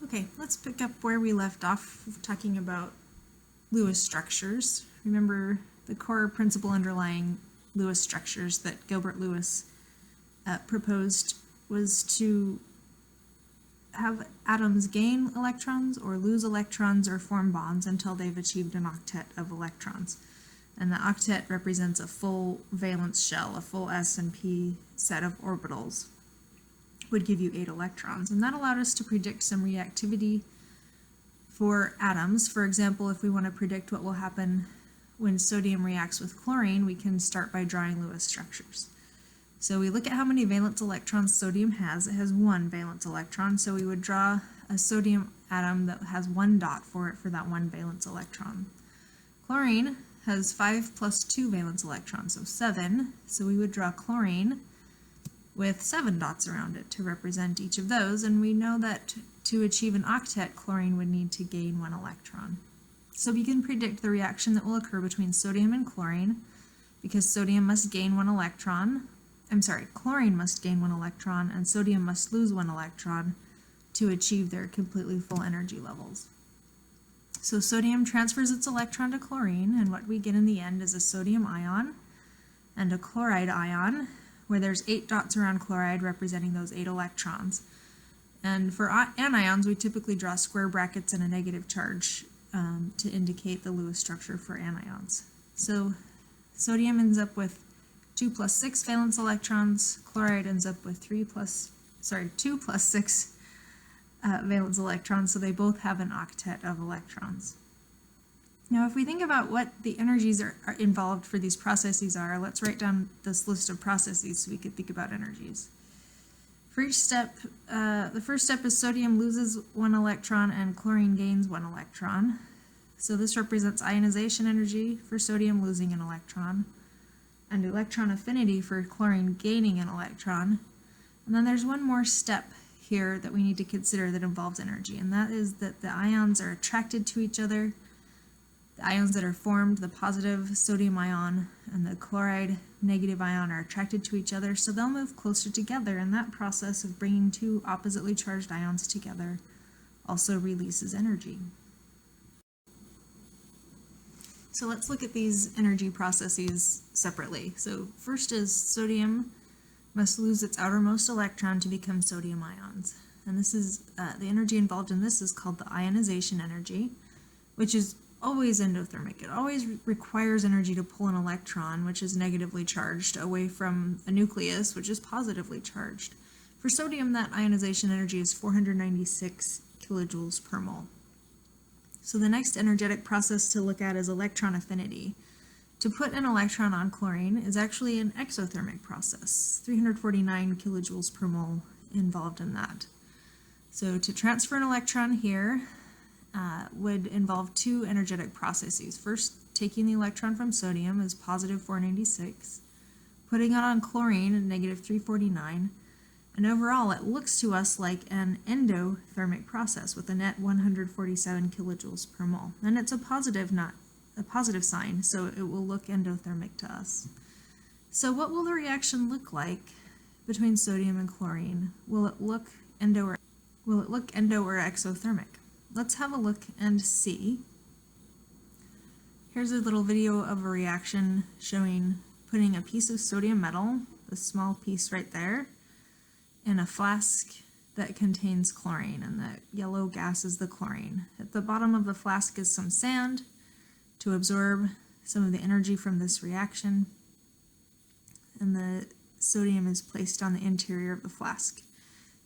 Okay, let's pick up where we left off talking about Lewis structures. Remember the core principle underlying Lewis structures that Gilbert Lewis proposed was to have atoms gain electrons or lose electrons or form bonds until they've achieved an octet of electrons. And the octet represents a full valence shell, a full s and p set of orbitals. Would give you 8 electrons, and that allowed us to predict some reactivity for atoms. For example, if we want to predict what will happen when sodium reacts with chlorine, we can start by drawing Lewis structures. So we look at how many valence electrons sodium has. It has 1 valence electron, so we would draw a sodium atom that has 1 dot for it for that 1 valence electron. Chlorine has 5 plus 2 valence electrons, so 7, so we would draw chlorine with 7 dots around it to represent each of those, and we know that to achieve an octet, chlorine would need to gain 1 electron. So we can predict the reaction that will occur between sodium and chlorine, because sodium must gain 1 electron, chlorine must gain 1 electron, and sodium must lose 1 electron to achieve their completely full energy levels. So sodium transfers its electron to chlorine, and what we get in the end is a sodium ion and a chloride ion, where there's 8 dots around chloride representing those 8 electrons. And for anions, we typically draw square brackets and a negative charge to indicate the Lewis structure for anions. So sodium ends up with 2 plus 6 valence electrons, chloride ends up with 2 plus 6 valence electrons, so they both have an octet of electrons. Now, if we think about what the energies are involved for these processes are, let's write down this list of processes so we could think about energies. For each step, the first step is sodium loses 1 electron and chlorine gains 1 electron. So this represents ionization energy for sodium losing an electron, and electron affinity for chlorine gaining an electron. And then there's one more step here that we need to consider that involves energy, and that is that the ions are attracted to each other. The ions that are formed, the positive sodium ion and the chloride negative ion, are attracted to each other, so they'll move closer together, and that process of bringing 2 oppositely charged ions together also releases energy. So let's look at these energy processes separately. So first is sodium must lose its outermost electron to become sodium ions, and this is the energy involved in this is called the ionization energy, which is always endothermic. It always requires energy to pull an electron, which is negatively charged, away from a nucleus, which is positively charged. For sodium, that ionization energy is 496 kilojoules per mole. So the next energetic process to look at is electron affinity. To put an electron on chlorine is actually an exothermic process, 349 kilojoules per mole involved in that. So to transfer an electron here, would involve 2 energetic processes. First, taking the electron from sodium is positive 496, putting it on chlorine at negative 349, and overall it looks to us like an endothermic process with a net 147 kilojoules per mole. And it's a positive, not a positive sign, so it will look endothermic to us. So what will the reaction look like between sodium and chlorine? Will it look endo or exothermic? Let's have a look and see. Here's a little video of a reaction showing putting a piece of sodium metal, a small piece right there, in a flask that contains chlorine, and the yellow gas is the chlorine. At the bottom of the flask is some sand to absorb some of the energy from this reaction, and the sodium is placed on the interior of the flask.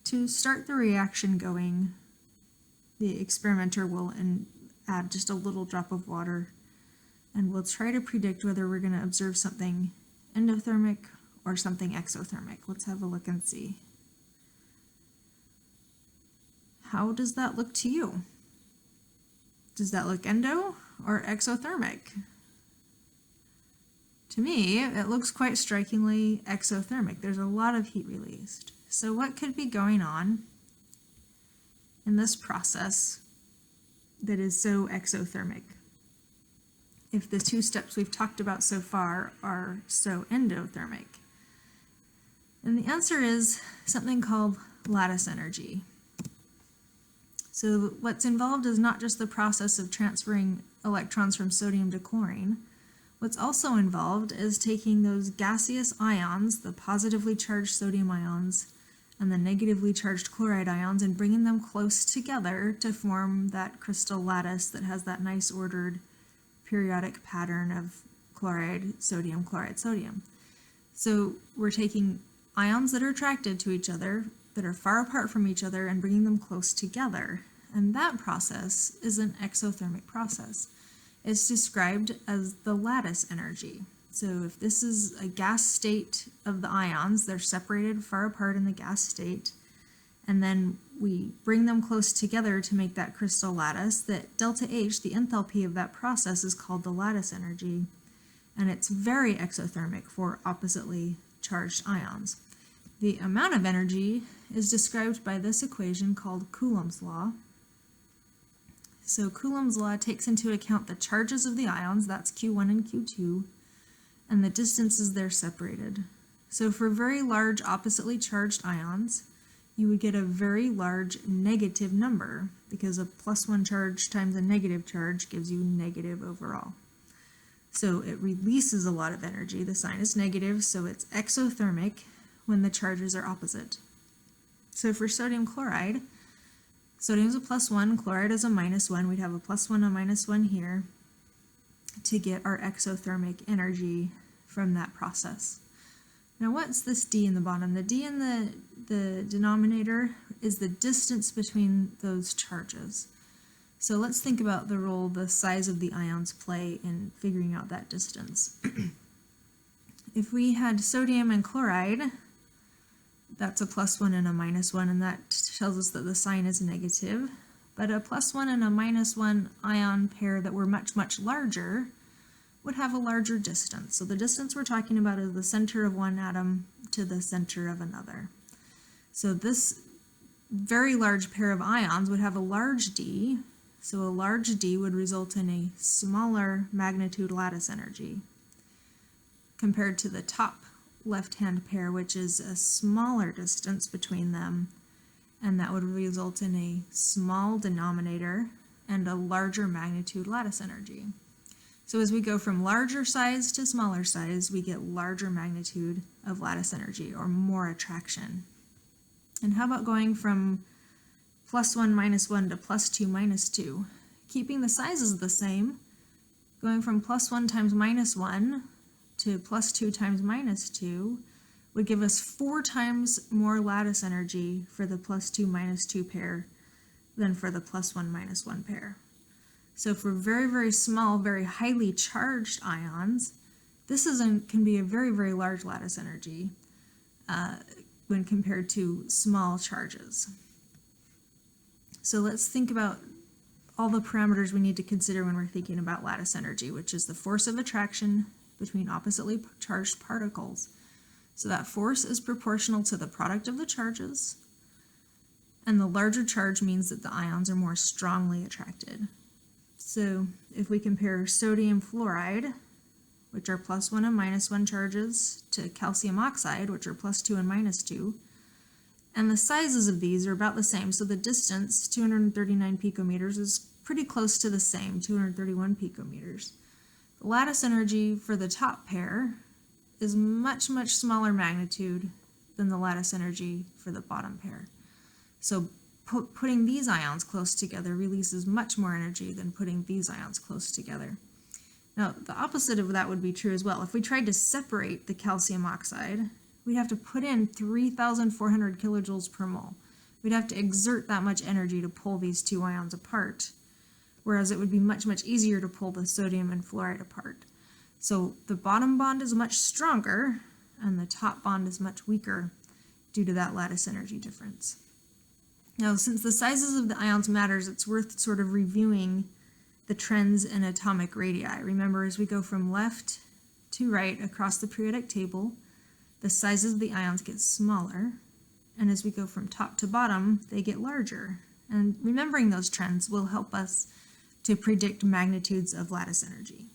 To start the reaction going, the experimenter will add just a little drop of water, and we'll try to predict whether we're going to observe something endothermic or something exothermic. Let's have a look and see. How does that look to you? Does that look endo or exothermic? To me, it looks quite strikingly exothermic. There's a lot of heat released. So what could be going on in this process that is so exothermic, if the 2 steps we've talked about so far are so endothermic? And the answer is something called lattice energy. So what's involved is not just the process of transferring electrons from sodium to chlorine. What's also involved is taking those gaseous ions, the positively charged sodium ions and the negatively charged chloride ions, and bringing them close together to form that crystal lattice that has that nice ordered periodic pattern of chloride, sodium, chloride, sodium. So we're taking ions that are attracted to each other, that are far apart from each other, and bringing them close together. And that process is an exothermic process. It's described as the lattice energy. So if this is a gas state of the ions, they're separated far apart in the gas state, and then we bring them close together to make that crystal lattice. That delta H, the enthalpy of that process, is called the lattice energy, and it's very exothermic for oppositely charged ions. The amount of energy is described by this equation called Coulomb's law. So Coulomb's law takes into account the charges of the ions, that's Q1 and Q2, and the distances they're separated. So for very large oppositely charged ions, you would get a very large negative number, because a +1 charge times a negative charge gives you negative overall. So it releases a lot of energy. The sign is negative, so it's exothermic when the charges are opposite. So for sodium chloride, sodium is a +1, chloride is a -1. We'd have a +1, a -1 here to get our exothermic energy from that process. Now what's this D in the bottom? The D in the denominator is the distance between those charges. So let's think about the role the size of the ions play in figuring out that distance. If we had sodium and chloride, that's a +1 and a -1, and that tells us that the sign is negative. But a +1 and a -1 ion pair that were much, much larger would have a larger distance. So the distance we're talking about is the center of one atom to the center of another. So this very large pair of ions would have a large d, so a large d would result in a smaller magnitude lattice energy compared to the top left-hand pair, which is a smaller distance between them, and that would result in a small denominator and a larger magnitude lattice energy. So as we go from larger size to smaller size, we get larger magnitude of lattice energy, or more attraction. And how about going from +1 -1 to +2 -2? Keeping the sizes the same, going from +1 times -1 to +2 times -2 would give us 4 times more lattice energy for the +2 -2 pair than for the +1 -1 pair. So for very, very small, very highly charged ions, this can be a very, very large lattice energy when compared to small charges. So let's think about all the parameters we need to consider when we're thinking about lattice energy, which is the force of attraction between oppositely charged particles. So that force is proportional to the product of the charges, and the larger charge means that the ions are more strongly attracted. So if we compare sodium fluoride, which are +1 and -1 charges, to calcium oxide, which are +2 and -2, and the sizes of these are about the same, so the distance, 239 picometers, is pretty close to the same, 231 picometers. The lattice energy for the top pair is much, much smaller magnitude than the lattice energy for the bottom pair. So putting these ions close together releases much more energy than putting these ions close together. Now, the opposite of that would be true as well. If we tried to separate the calcium oxide, we'd have to put in 3,400 kilojoules per mole. We'd have to exert that much energy to pull these two ions apart, whereas it would be much, much easier to pull the sodium and fluoride apart. So the bottom bond is much stronger, and the top bond is much weaker due to that lattice energy difference. Now, since the sizes of the ions matters, it's worth sort of reviewing the trends in atomic radii. Remember, as we go from left to right across the periodic table, the sizes of the ions get smaller, and as we go from top to bottom, they get larger. And remembering those trends will help us to predict magnitudes of lattice energy.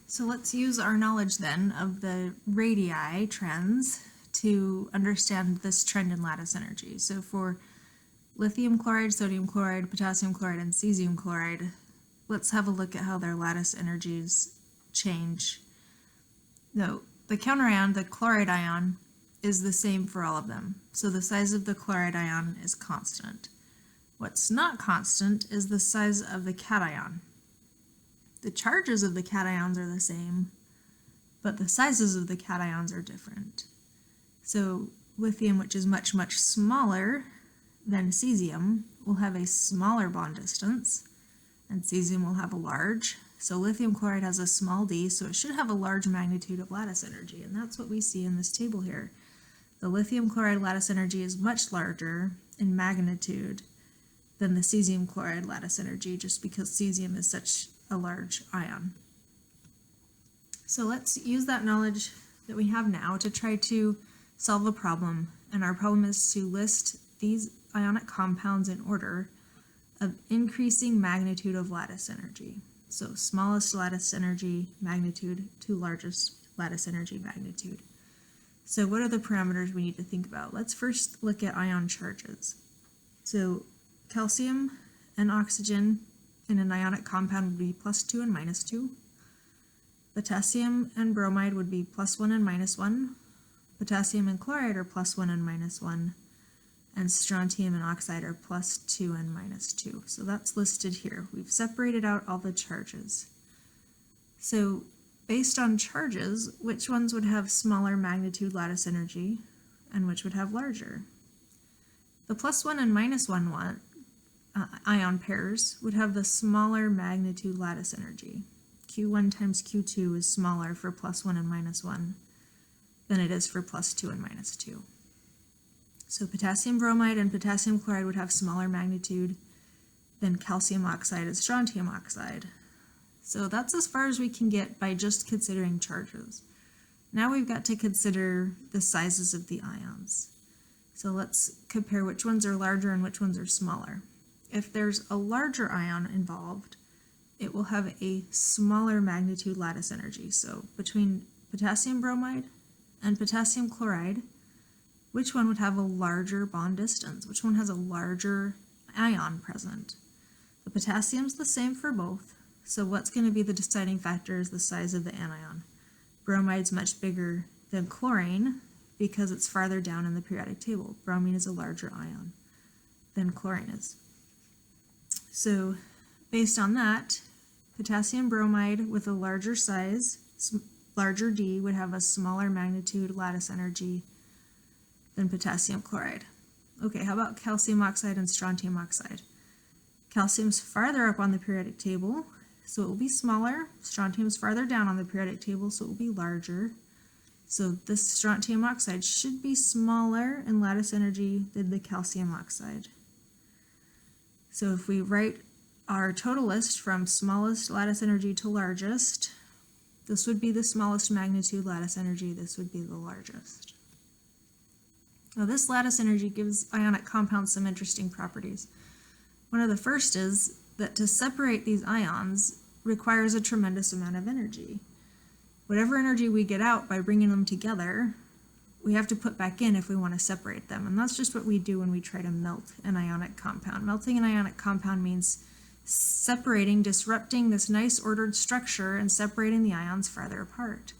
So let's use our knowledge then of the radii trends to understand this trend in lattice energy. So for lithium chloride, sodium chloride, potassium chloride, and cesium chloride. Let's have a look at how their lattice energies change. No, the counterion, the chloride ion, is the same for all of them. So the size of the chloride ion is constant. What's not constant is the size of the cation. The charges of the cations are the same, but the sizes of the cations are different. So lithium, which is much, much smaller than cesium, will have a smaller bond distance, and cesium will have a large. So lithium chloride has a small d, so it should have a large magnitude of lattice energy, and that's what we see in this table here. The lithium chloride lattice energy is much larger in magnitude than the cesium chloride lattice energy, just because cesium is such a large ion. So let's use that knowledge that we have now to try to solve a problem, and our problem is to list these ionic compounds in order of increasing magnitude of lattice energy. So smallest lattice energy magnitude to largest lattice energy magnitude. So what are the parameters we need to think about? Let's first look at ion charges. So calcium and oxygen in an ionic compound would be +2 and -2. Potassium and bromide would be +1 and -1. Potassium and chloride are +1 and -1. And strontium and oxide are +2 and -2. So that's listed here. We've separated out all the charges. So based on charges, which ones would have smaller magnitude lattice energy and which would have larger? The +1 and -1 ion pairs would have the smaller magnitude lattice energy. Q1 times Q2 is smaller for +1 and -1 than it is for +2 and -2. So potassium bromide and potassium chloride would have smaller magnitude than calcium oxide and strontium oxide. So that's as far as we can get by just considering charges. Now we've got to consider the sizes of the ions. So let's compare which ones are larger and which ones are smaller. If there's a larger ion involved, it will have a smaller magnitude lattice energy. So between potassium bromide and potassium chloride, which one would have a larger bond distance? Which one has a larger ion present? The potassium's the same for both, so what's going to be the deciding factor is the size of the anion. Bromide's much bigger than chlorine because it's farther down in the periodic table. Bromine is a larger ion than chlorine is. So based on that, potassium bromide with a larger size, larger d, would have a smaller magnitude lattice energy than potassium chloride. Okay, how about calcium oxide and strontium oxide? Calcium's farther up on the periodic table, so it will be smaller. Strontium's farther down on the periodic table, so it will be larger. So this strontium oxide should be smaller in lattice energy than the calcium oxide. So if we write our total list from smallest lattice energy to largest, this would be the smallest magnitude lattice energy, this would be the largest. Now this lattice energy gives ionic compounds some interesting properties. One of the first is that to separate these ions requires a tremendous amount of energy. Whatever energy we get out by bringing them together, we have to put back in if we want to separate them. And that's just what we do when we try to melt an ionic compound. Melting an ionic compound means separating, disrupting this nice ordered structure and separating the ions farther apart.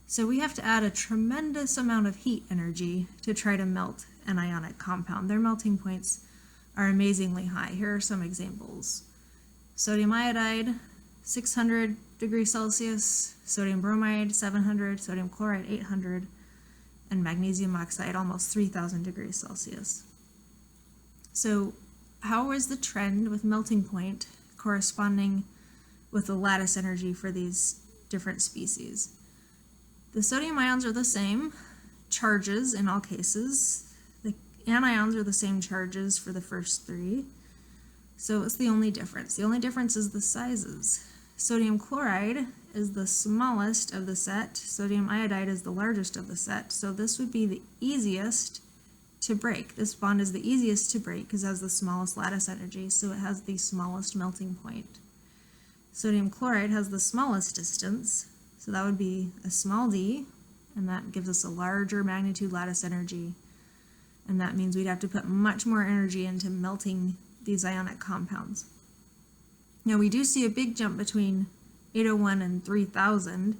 So we have to add a tremendous amount of heat energy to try to melt an ionic compound. Their melting points are amazingly high. Here are some examples. Sodium iodide, 600 degrees Celsius, sodium bromide, 700, sodium chloride, 800, and magnesium oxide, almost 3,000 degrees Celsius. So how is the trend with melting point corresponding with the lattice energy for these different species? The sodium ions are the same charges in all cases. The anions are the same charges for the first three. So it's the only difference. The only difference is the sizes. Sodium chloride is the smallest of the set. Sodium iodide is the largest of the set. So this would be the easiest to break. This bond is the easiest to break because it has the smallest lattice energy, so it has the smallest melting point. Sodium chloride has the smallest distance, so that would be a small d, and that gives us a larger magnitude lattice energy. and that means we'd have to put much more energy into melting these ionic compounds. Now we do see a big jump between 801 and 3000, and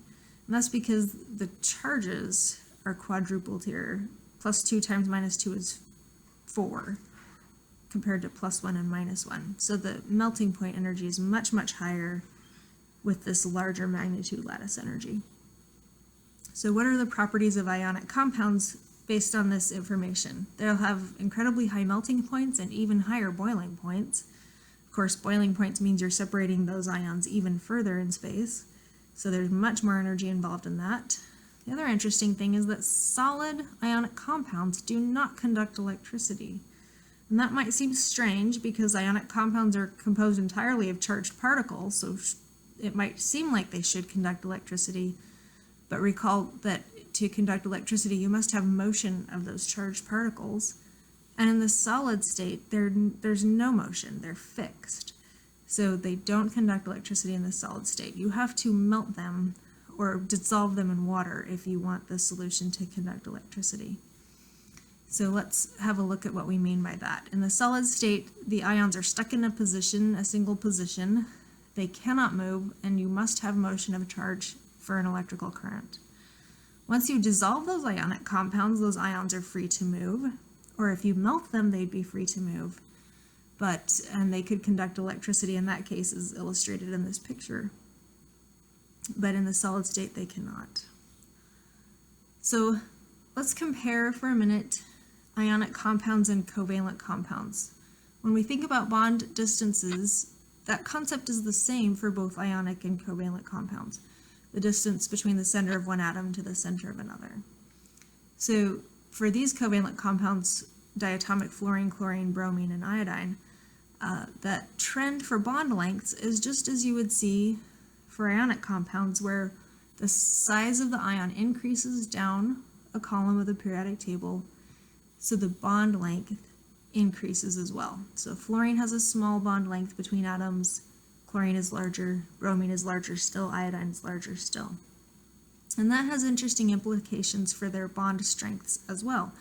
that's because the charges are quadrupled here. +2 times -2 is 4, compared to +1 and -1. So the melting point energy is much, much higher with this larger magnitude lattice energy. So what are the properties of ionic compounds based on this information? They'll have incredibly high melting points and even higher boiling points. Of course, boiling points means you're separating those ions even further in space, so there's much more energy involved in that. The other interesting thing is that solid ionic compounds do not conduct electricity. And that might seem strange because ionic compounds are composed entirely of charged particles, so it might seem like they should conduct electricity, but recall that to conduct electricity you must have motion of those charged particles. And in the solid state, there's no motion, they're fixed. So they don't conduct electricity in the solid state. You have to melt them or dissolve them in water if you want the solution to conduct electricity. So let's have a look at what we mean by that. In the solid state, the ions are stuck in a position, a single position. They cannot move, and you must have motion of charge for an electrical current. Once you dissolve those ionic compounds, those ions are free to move, or if you melt them, they'd be free to move. And they could conduct electricity in that case, as illustrated in this picture. But in the solid state, they cannot. So let's compare for a minute ionic compounds and covalent compounds. When we think about bond distances, that concept is the same for both ionic and covalent compounds, the distance between the center of one atom to the center of another. So for these covalent compounds, diatomic fluorine, chlorine, bromine, and iodine, that trend for bond lengths is just as you would see for ionic compounds, where the size of the ion increases down a column of the periodic table, so the bond length increases as well. So fluorine has a small bond length between atoms, chlorine is larger, bromine is larger still, iodine is larger still. And that has interesting implications for their bond strengths as well.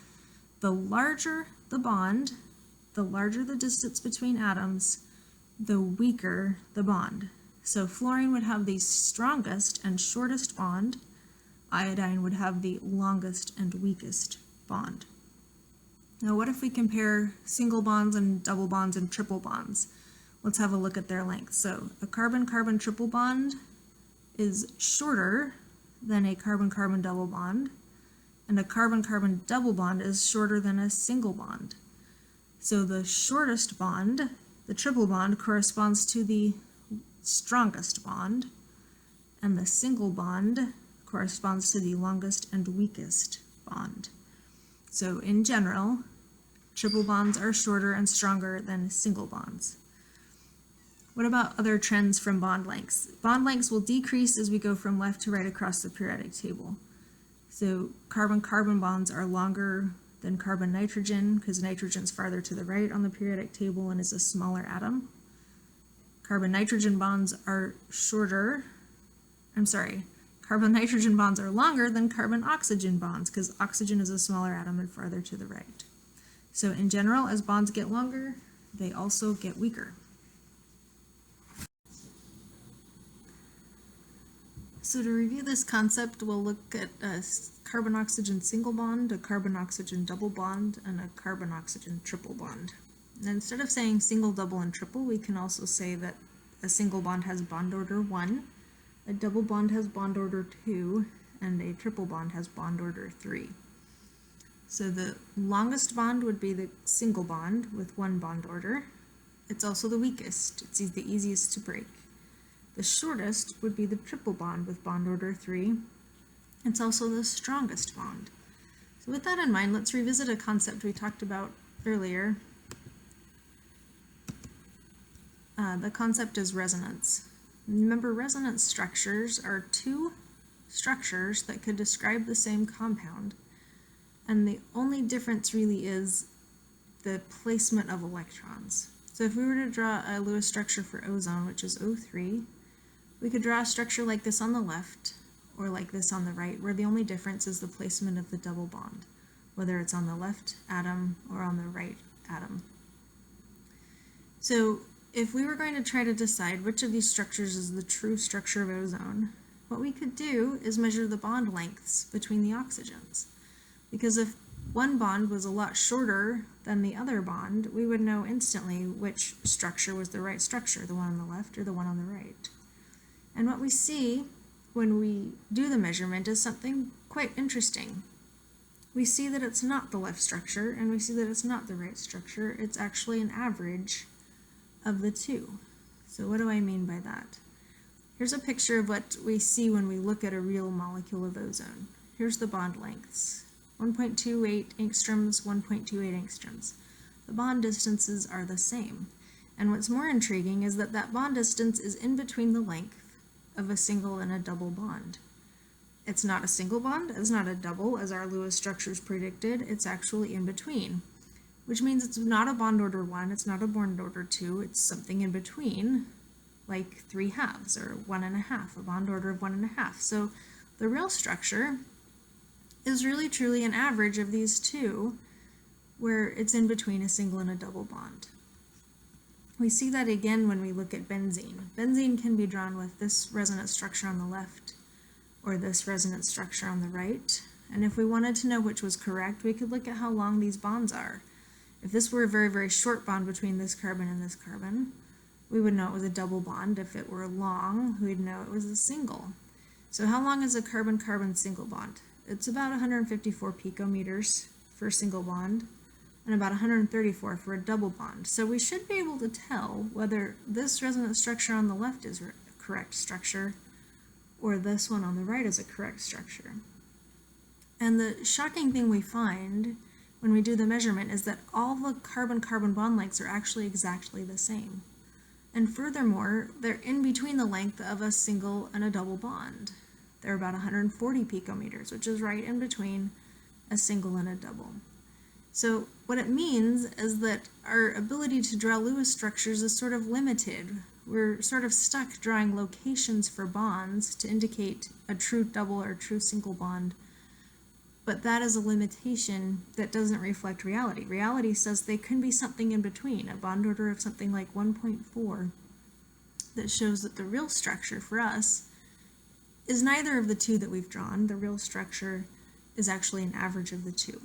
The larger the bond, the larger the distance between atoms, the weaker the bond. So fluorine would have the strongest and shortest bond, iodine would have the longest and weakest bond. Now what if we compare single bonds and double bonds and triple bonds? Let's have a look at their length. So a carbon-carbon triple bond is shorter than a carbon-carbon double bond, and a carbon-carbon double bond is shorter than a single bond. So the shortest bond, the triple bond, corresponds to the strongest bond, and the single bond corresponds to the longest and weakest bond. So in general, triple bonds are shorter and stronger than single bonds. What about other trends from bond lengths? Bond lengths will decrease as we go from left to right across the periodic table. So carbon-carbon bonds are longer than carbon-nitrogen because nitrogen's farther to the right on the periodic table and is a smaller atom. Carbon-nitrogen bonds are carbon-nitrogen bonds are longer than carbon-oxygen bonds because oxygen is a smaller atom and farther to the right. So in general, as bonds get longer, they also get weaker. So to review this concept, we'll look at a carbon-oxygen single bond, a carbon-oxygen double bond, and a carbon-oxygen triple bond. And instead of saying single, double, and triple, we can also say that a single bond has bond order 1, a double bond has bond order 2, and a triple bond has bond order 3. So the longest bond would be the single bond with 1 bond order. It's also the weakest. It's the easiest to break. The shortest would be the triple bond with bond order 3. It's also the strongest bond. So with that in mind, let's revisit a concept we talked about earlier. The concept is resonance. Remember, resonance structures are 2 structures that could describe the same compound, and the only difference really is the placement of electrons. So if we were to draw a Lewis structure for ozone, which is O3, we could draw a structure like this on the left, or like this on the right, where the only difference is the placement of the double bond. whether it's on the left atom or on the right atom. So if we were going to try to decide which of these structures is the true structure of ozone, what we could do is measure the bond lengths between the oxygens. Because if one bond was a lot shorter than the other bond, we would know instantly which structure was the right structure, the one on the left or the one on the right. And what we see when we do the measurement is something quite interesting. We see that it's not the left structure, and we see that it's not the right structure. It's actually an average of the two. So what do I mean by that? Here's a picture of what we see when we look at a real molecule of ozone. Here's the bond lengths. 1.28 angstroms, 1.28 angstroms. The bond distances are the same. And what's more intriguing is that that bond distance is in between the length of a single and a double bond. It's not a single bond, it's not a double, as our Lewis structures predicted, it's actually in between. Which means it's not a bond order 1, it's not a bond order 2, it's something in between, like 3/2 or 1.5, a bond order of 1.5. So the real structure is really truly an average of these two, where it's in between a single and a double bond. We see that again when we look at benzene. Benzene can be drawn with this resonance structure on the left or this resonance structure on the right. And if we wanted to know which was correct, we could look at how long these bonds are. If this were a very, very short bond between this carbon and this carbon, we would know it was a double bond. If it were long, we'd know it was a single. So how long is a carbon-carbon single bond? It's about 154 picometers for a single bond, and about 134 for a double bond. So we should be able to tell whether this resonance structure on the left is a correct structure or this one on the right is a correct structure. And the shocking thing we find when we do the measurement is that all the carbon-carbon bond lengths are actually exactly the same. And furthermore, they're in between the length of a single and a double bond. They're about 140 picometers, which is right in between a single and a double. So what it means is that our ability to draw Lewis structures is sort of limited. We're sort of stuck drawing locations for bonds to indicate a true double or true single bond. But that is a limitation that doesn't reflect reality. Reality says they can be something in between, a bond order of something like 1.4, that shows that the real structure for us is neither of the two that we've drawn. The real structure is actually an average of the two.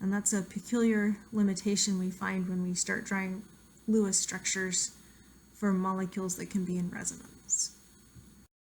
And that's a peculiar limitation we find when we start drawing Lewis structures for molecules that can be in resonance.